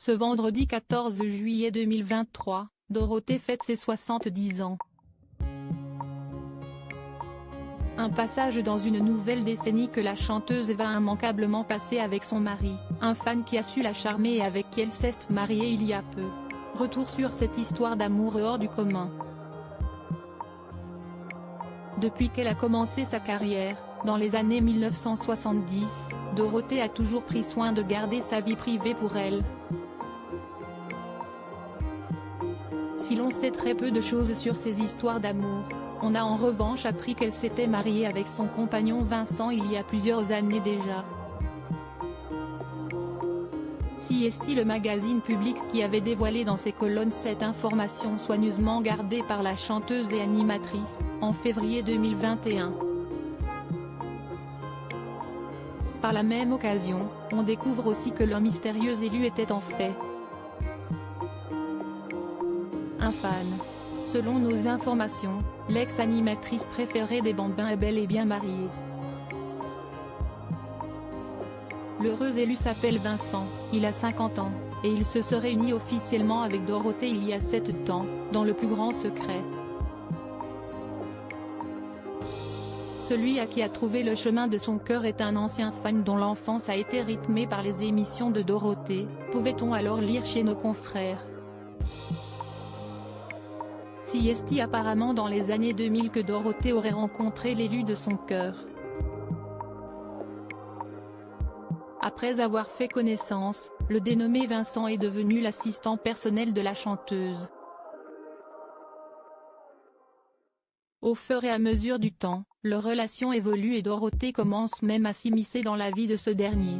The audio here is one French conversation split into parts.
Ce vendredi 14 juillet 2023, Dorothée fête ses 70 ans. Un passage dans une nouvelle décennie que la chanteuse va immanquablement passer avec son mari, un fan qui a su la charmer et avec qui elle s'est mariée il y a peu. Retour sur cette histoire d'amour hors du commun. Depuis qu'elle a commencé sa carrière, dans les années 1970, Dorothée a toujours pris soin de garder sa vie privée pour elle. Si l'on sait très peu de choses sur ces histoires d'amour, on a en revanche appris qu'elle s'était mariée avec son compagnon Vincent il y a plusieurs années déjà. CST, le magazine public qui avait dévoilé dans ses colonnes cette information soigneusement gardée par la chanteuse et animatrice, en février 2021. Par la même occasion, on découvre aussi que le mystérieux élu était en fait un fan. Selon nos informations, l'ex-animatrice préférée des Bambins est bel et bien mariée. L'heureux élu s'appelle Vincent, il a 50 ans, et il se serait uni officiellement avec Dorothée il y a 7 ans, dans le plus grand secret. Celui à qui a trouvé le chemin de son cœur est un ancien fan dont l'enfance a été rythmée par les émissions de Dorothée, pouvait-on alors lire chez nos confrères. CST apparemment dans les années 2000 que Dorothée aurait rencontré l'élu de son cœur. Après avoir fait connaissance, le dénommé Vincent est devenu l'assistant personnel de la chanteuse. Au fur et à mesure du temps, leur relation évolue et Dorothée commence même à s'immiscer dans la vie de ce dernier.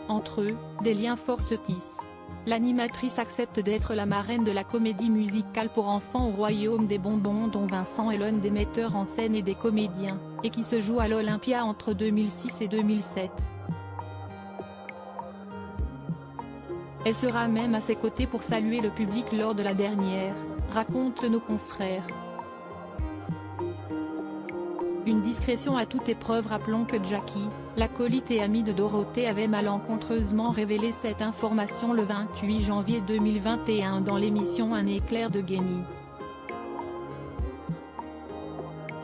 Entre eux, des liens forts se tissent. L'animatrice accepte d'être la marraine de la comédie musicale pour enfants au Royaume des Bonbons dont Vincent est l'un des metteurs en scène et des comédiens, et qui se joue à l'Olympia entre 2006 et 2007. Elle sera même à ses côtés pour saluer le public lors de la dernière, racontent nos confrères. Une discrétion à toute épreuve. Rappelons que Jackie, l'acolyte et amie de Dorothée, avait malencontreusement révélé cette information le 28 janvier 2021 dans l'émission Un éclair de génie.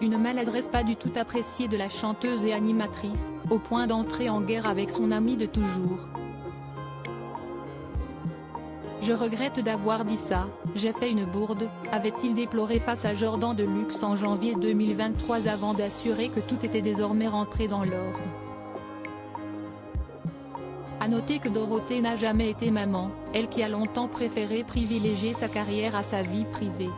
Une maladresse pas du tout appréciée de la chanteuse et animatrice, au point d'entrer en guerre avec son amie de toujours. Je regrette d'avoir dit ça, j'ai fait une bourde, avait-il déploré face à Jordan de Luxe en janvier 2023 avant d'assurer que tout était désormais rentré dans l'ordre. A noter que Dorothée n'a jamais été maman, elle qui a longtemps préféré privilégier sa carrière à sa vie privée.